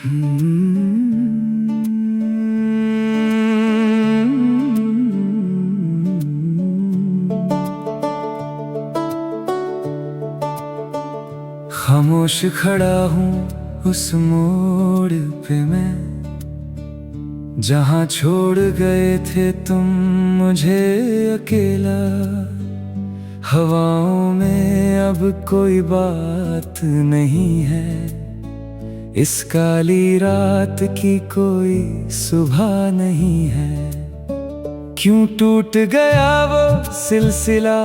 खामोश खड़ा हूँ उस मोड़ पे मैं, जहाँ छोड़ गए थे तुम मुझे अकेला। हवाओं में अब कोई बात नहीं है, इस काली रात की कोई सुबह नहीं है। क्यों टूट गया वो सिलसिला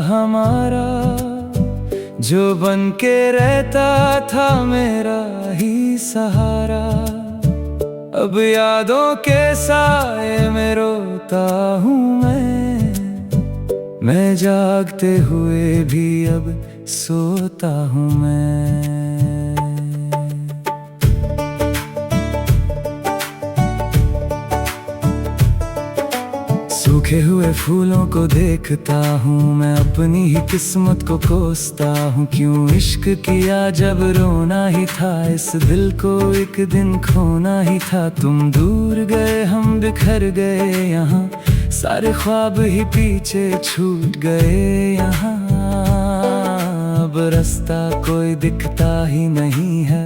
हमारा, जो बन के रहता था मेरा ही सहारा। अब यादों के साए में रोता हूँ मैं जागते हुए भी अब सोता हूँ मैं। सूखे हुए फूलों को देखता हूँ मैं, अपनी ही किस्मत को कोसता हूँ। क्यों इश्क किया जब रोना ही था, इस दिल को एक दिन खोना ही था। तुम दूर गए हम बिखर गए यहाँ, सारे ख्वाब ही पीछे छूट गए यहाँ। अब रास्ता कोई दिखता ही नहीं है,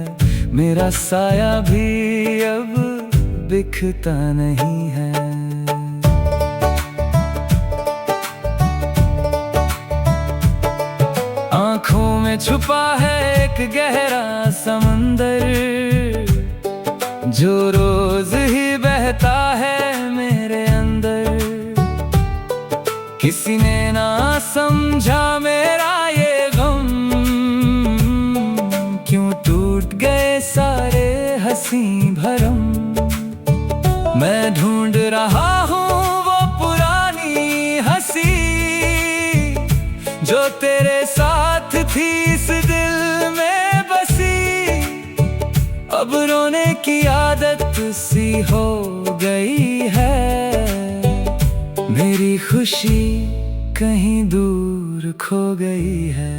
मेरा साया भी अब दिखता नहीं है। आँखों में छुपा है एक गहरा समंदर, जो रोज ही बहता है मेरे अंदर। किसी ने ना समझा मेरा ये गम, क्यों टूट गए सारे हंसी भरम। मैं ढूंढ रहा हूँ वो पुरानी हंसी, जो तेरे साथ थी इस दिल में बसी। अब रोने की आदत सी हो गई है, मेरी खुशी कहीं दूर खो गई है।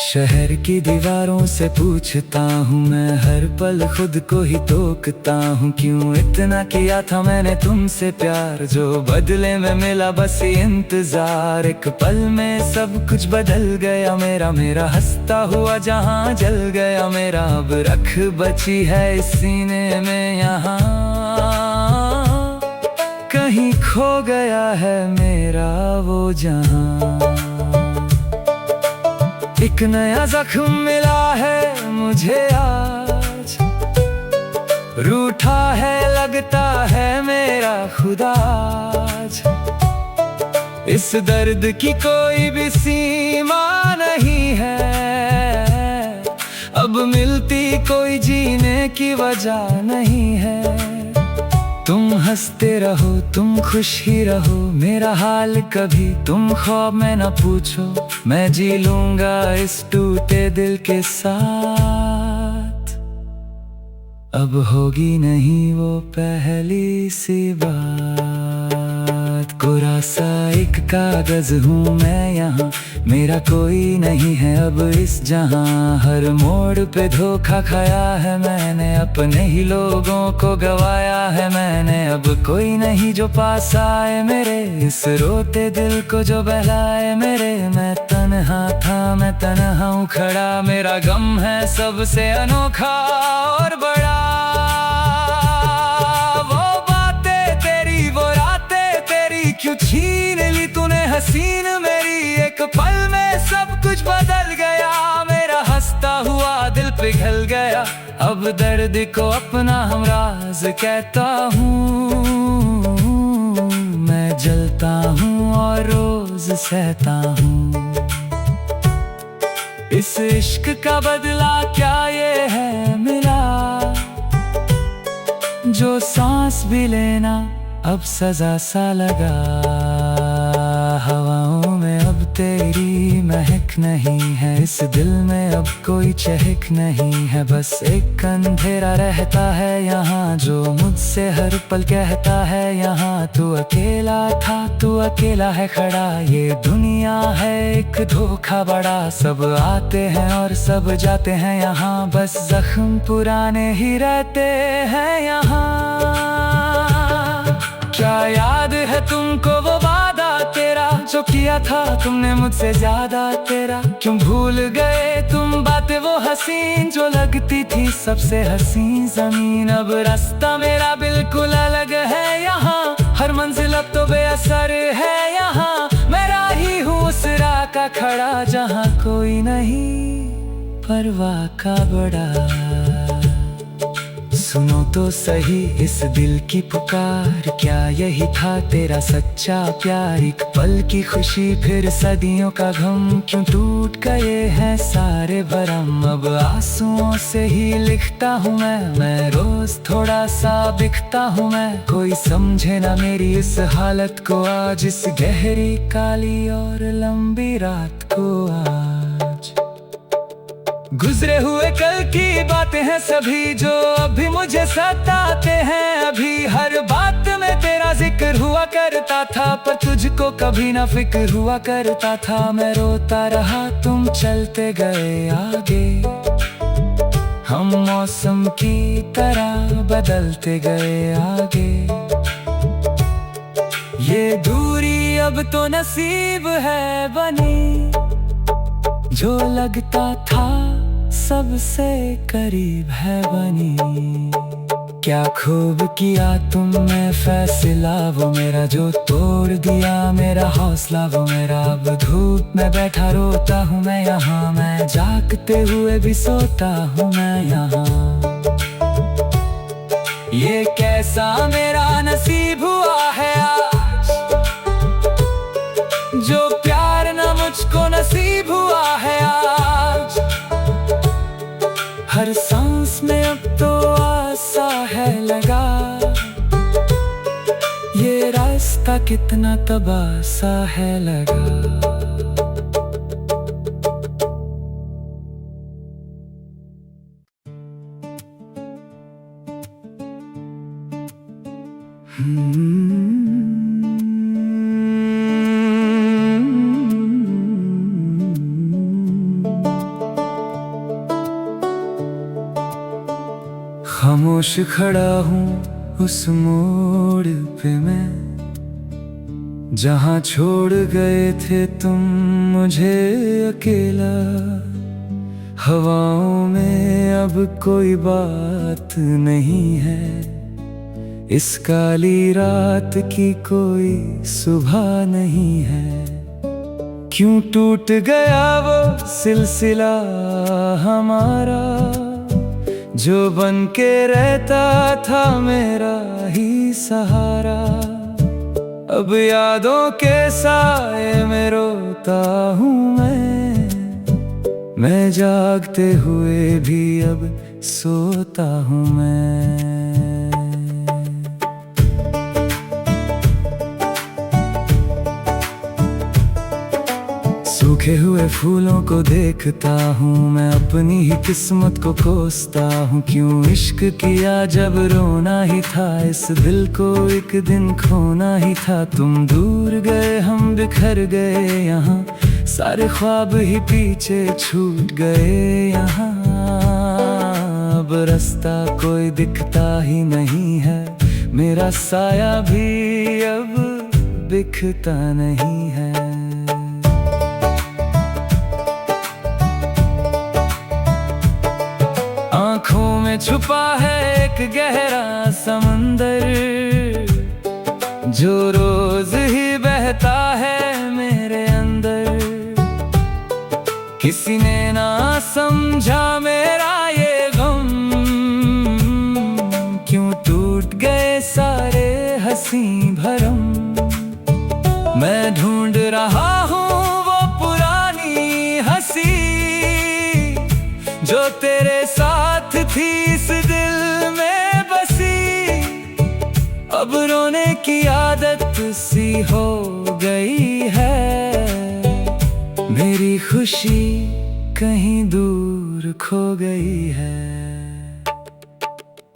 शहर की दीवारों से पूछता हूँ मैं, हर पल खुद को ही टोकता हूँ। क्यों इतना किया था मैंने तुमसे प्यार, जो बदले में मिला बस इंतजार। एक पल में सब कुछ बदल गया मेरा, मेरा हंसता हुआ जहाँ जल गया मेरा। अब रख बची है इस सीने में यहाँ, कहीं खो गया है मेरा वो जहाँ। एक नया जख्म मिला है मुझे आज, रूठा है लगता है मेरा खुदा आज। इस दर्द की कोई भी सीमा नहीं है, अब मिलती कोई जीने की वजह नहीं है। तुम हंसते रहो तुम खुश ही रहो, मेरा हाल कभी तुम ख्वाब में न पूछो। मैं जी लूंगा इस टूटे दिल के साथ, अब होगी नहीं वो पहली सी बात। कोरा सा एक कागज हूँ मैं यहाँ, मेरा कोई नहीं है अब इस जहाँ। हर मोड़ पे धोखा खाया है मैंने, अपने ही लोगों को गवाया है मैंने। अब कोई नहीं जो पास आए मेरे, इस रोते दिल को जो बहलाए मेरे। मैं तन्हा था मैं तन्हा हूँ खड़ा, मेरा गम है सबसे अनोखा और बड़ा। क्यों छीन ली तूने हसीन मेरी, एक पल में सब कुछ बदल गया। मेरा हंसता हुआ दिल पिघल गया, अब दर्द को अपना हम राज कहता हूँ। मैं जलता हूँ और रोज सहता हूँ, इस इश्क का बदला क्या ये है मिला, जो सांस भी लेना अब सजा सा लगा। हवाओं में अब तेरी महक नहीं है, इस दिल में अब कोई चहक नहीं है। बस एक अंधेरा रहता है यहाँ, जो मुझसे हर पल कहता है यहाँ तू अकेला था, तू अकेला है खड़ा। ये दुनिया है एक धोखा बड़ा, सब आते हैं और सब जाते हैं यहाँ, बस जख्म पुराने ही रहते हैं यहाँ। क्या याद है तुमको वो वादा तेरा, जो किया था तुमने मुझसे ज्यादा तेरा? क्यों भूल गए तुम बातें वो हसीन, जो लगती थी सबसे हसीन ज़मीन? अब रास्ता मेरा बिल्कुल अलग है यहाँ, हर मंजिल अब तो बेअसर है यहाँ। मैं राही हूँ उस राह का खड़ा, जहाँ कोई नहीं परवाह का बड़ा। सुनो तो सही इस दिल की पुकार, क्या यही था तेरा सच्चा प्यार? एक पल की खुशी फिर सदियों का गम, क्यों टूट गए हैं सारे भरम? अब आंसुओं से ही लिखता हूँ मैं रोज थोड़ा सा बिखता हूँ मैं। कोई समझे ना मेरी इस हालत को आज, इस गहरी काली और लंबी रात को आज। गुजरे हुए कल की बातें हैं सभी, जो अभी मुझे सताते हैं। अभी हर बात में तेरा जिक्र हुआ करता था, पर तुझको कभी ना फिक्र हुआ करता था। मैं रोता रहा तुम चलते गए आगे, हम मौसम की तरह बदलते गए आगे। ये दूरी अब तो नसीब है बनी, जो लगता था सबसे करीब है बनी। क्या खूब किया तुमने फैसला वो मेरा, जो तोड़ दिया मेरा हौसला वो मेरा। अब धूप में बैठा रोता हूँ मैं यहाँ, मैं जागते हुए भी सोता हूँ मैं यहाँ। ये कैसा मेरा नसीब हुआ है आज, जो प्यार न मुझको नसीब हुआ है आज। हर सांस में अब तो आसा है लगा, ये रास्ता कितना तबासा है लगा। खामोश खड़ा हूँ उस मोड़ पे मैं, जहाँ छोड़ गए थे तुम मुझे अकेला। हवाओं में अब कोई बात नहीं है, इस काली रात की कोई सुबह नहीं है। क्यों टूट गया वो सिलसिला हमारा, जो बन के रहता था मेरा ही सहारा। अब यादों के साए में रोता हूँ मैं जागते हुए भी अब सोता हूँ मैं। सूखे हुए फूलों को देखता हूँ मैं, अपनी ही किस्मत को कोसता हूँ। क्यों इश्क किया जब रोना ही था, इस दिल को एक दिन खोना ही था। तुम दूर गए हम बिखर गए यहाँ, सारे ख्वाब ही पीछे छूट गए यहाँ। अब रास्ता कोई दिखता ही नहीं है, मेरा साया भी अब दिखता नहीं है। आँखों में छुपा है एक गहरा समंदर, जो रोज ही बहता है मेरे अंदर। किसी ने ना समझा मेरा ये गम, क्यों टूट गए सारे हंसी भरम। मैं ढूंढ रहा हूँ वो पुरानी हंसी, जो तेरे साथ थी इस दिल में बसी। अब रोने की आदत सी हो गई है, मेरी खुशी कहीं दूर खो गई है।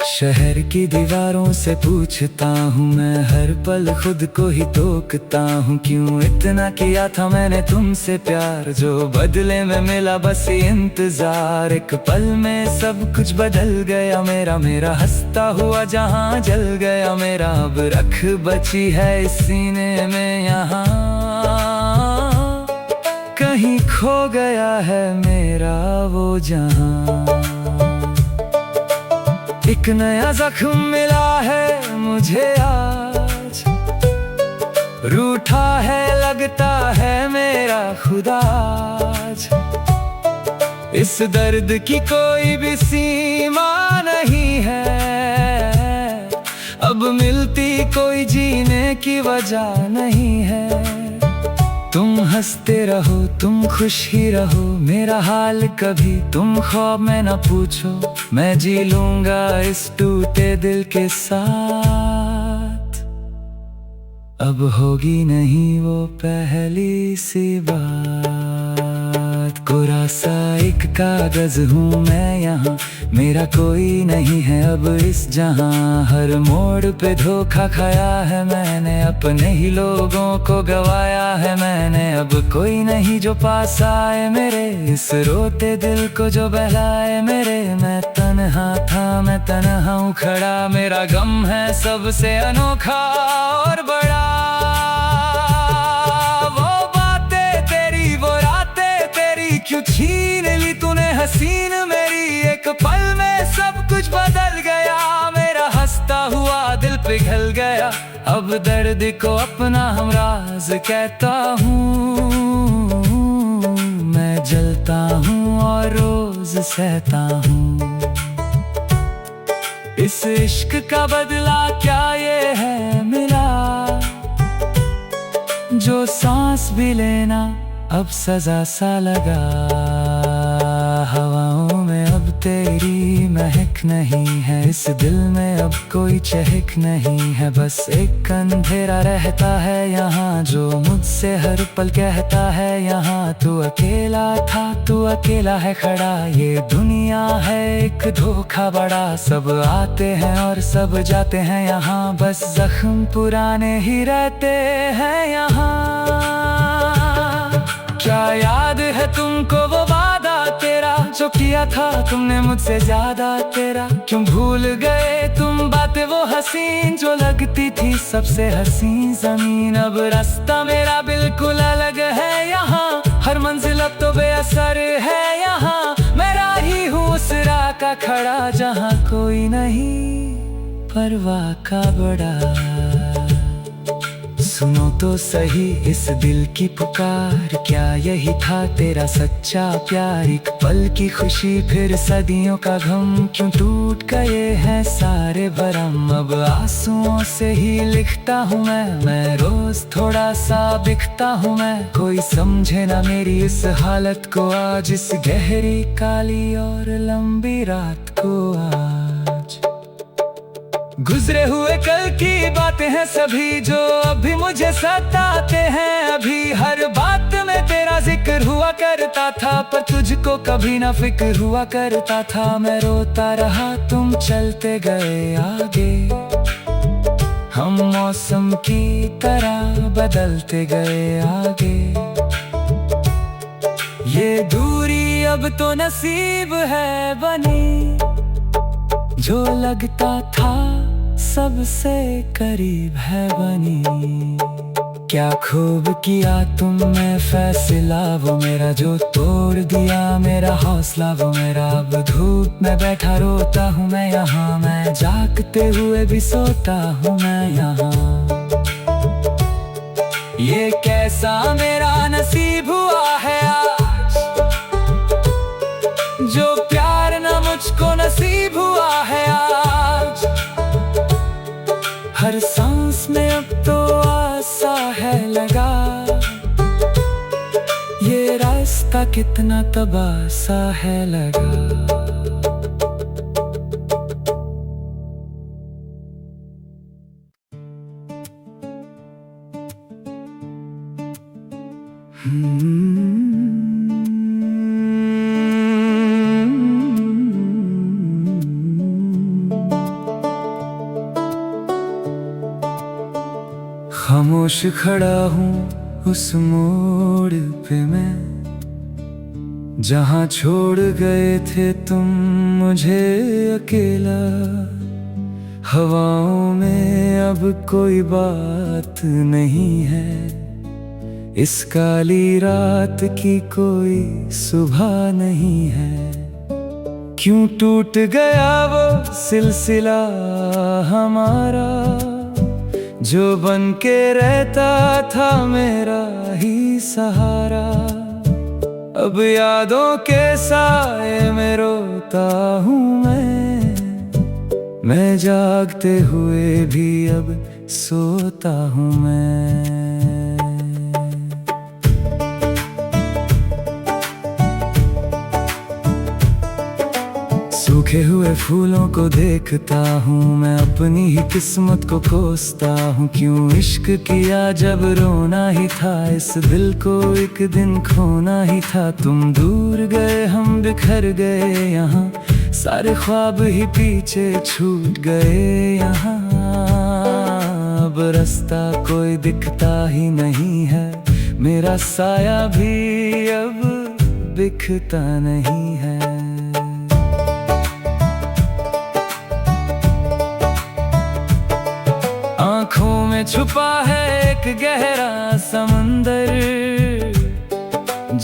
शहर की दीवारों से पूछता हूँ मैं, हर पल खुद को ही टोकता हूँ, क्यों इतना किया था मैंने तुमसे प्यार, जो बदले में मिला बस इंतजार। एक पल में सब कुछ बदल गया मेरा, मेरा हंसता हुआ जहाँ जल गया मेरा। अब रख बची है इस सीने में यहाँ, कहीं खो गया है मेरा वो जहाँ। एक नया जख्म मिला है मुझे आज, रूठा है लगता है मेरा खुदा आज। इस दर्द की कोई भी सीमा नहीं है, अब मिलती कोई जीने की वजह नहीं है। तुम हंसते रहो, तुम खुश ही रहो, मेरा हाल कभी तुम ख्वाब में न पूछो। मैं जी लूंगा इस टूटे दिल के साथ, अब होगी नहीं वो पहली सी बात। कोरा सा एक कागज हूँ मैं यहाँ, मेरा कोई नहीं है अब इस जहाँ। हर मोड़ पे धोखा खाया है मैंने, अपने ही लोगों को गवाया है मैंने। अब कोई नहीं जो पास आए मेरे, इस रोते दिल को जो बहलाए मेरे। मैं तन्हा था, मैं तन्हा हूँ खड़ा, मेरा गम है सबसे अनोखा और बड़ा। वो बातें तेरी, वो रातें तेरी, क्यों छीन ली तूने हसीन मेरी। एक पल में सब कुछ बदल गया, मेरा हंसता हुआ दिल पिघल गया। अब दर्द को अपना हम राज कहता हूँ, मैं जलता हूँ और रोज सहता हूँ। इस इश्क का बदला क्या ये है मिला, जो सांस भी लेना अब सजा सा लगा। हवाओं में अब तेरी महक नहीं है, इस दिल में अब कोई चहक नहीं है। बस एक अंधेरा रहता है यहाँ, जो मुझसे हर पल कहता है यहाँ। तू अकेला था, तू अकेला है खड़ा, ये दुनिया है एक धोखा बड़ा। सब आते हैं और सब जाते हैं यहाँ, बस जख्म पुराने ही रहते हैं यहाँ। क्या याद है तुमको वो वादा तेरा, जो किया था तुमने मुझसे ज्यादा तेरा। क्यों भूल गए तुम बातें वो हसीन, जो लगती थी सबसे हसीन ज़मीन। अब रास्ता मेरा बिल्कुल अलग है यहाँ, हर मंजिल अब तो बेअसर है यहाँ। मैं राही हूँ उस राह का खड़ा, जहाँ कोई नहीं परवाह का बड़ा। सुनो तो सही इस दिल की पुकार, क्या यही था तेरा सच्चा प्यार। एक पल की खुशी फिर सदियों का गम, क्यों टूट गए हैं सारे भरम। अब आंसुओं से ही लिखता हूँ मैं रोज थोड़ा सा बिखता हूँ मैं। कोई समझे ना मेरी इस हालत को आज, इस गहरी काली और लंबी रात को आज। गुजरे हुए कल की बातें हैं सभी, जो अभी मुझे सताते हैं। अभी हर बात में तेरा जिक्र हुआ करता था, पर तुझको कभी ना फिक्र हुआ करता था। मैं रोता रहा, तुम चलते गए आगे, हम मौसम की तरह बदलते गए आगे। ये दूरी अब तो नसीब है बनी, जो लगता था सबसे करीब है बनी। क्या खूब किया तुमने फैसला वो मेरा, जो तोड़ दिया मेरा हौसला वो मेरा। अब धूप में बैठा रोता हूँ मैं यहाँ, मैं जागते हुए भी सोता हूँ मैं यहाँ। ये कैसा मेरा नसीब हुआ है आज, जो प्यार ना मुझको नसीब हुआ है आज। हर सांस में अब तो आसा है लगा, ये रास्ता कितना तबाह सा है लगा। खामोश खड़ा हूँ उस मोड़ पे मैं, जहाँ छोड़ गए थे तुम मुझे अकेला। हवाओं में अब कोई बात नहीं है, इस काली रात की कोई सुबह नहीं है। क्यों टूट गया वो सिलसिला हमारा, जो बन के रहता था मेरा ही सहारा। अब यादों के साए में रोता हूँ मैं जागते हुए भी अब सोता हूँ मैं। सूखे हुए फूलों को देखता हूँ मैं, अपनी ही किस्मत को कोसता हूँ। क्यों इश्क किया जब रोना ही था, इस दिल को एक दिन खोना ही था। तुम दूर गए हम बिखर गए यहाँ, सारे ख्वाब ही पीछे छूट गए यहाँ। अब रास्ता कोई दिखता ही नहीं है, मेरा साया भी अब दिखता नहीं है। आँखों में छुपा है एक गहरा समंदर,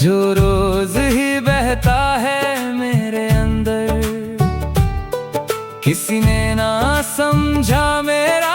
जो रोज ही बहता है मेरे अंदर। किसी ने ना समझा मेरा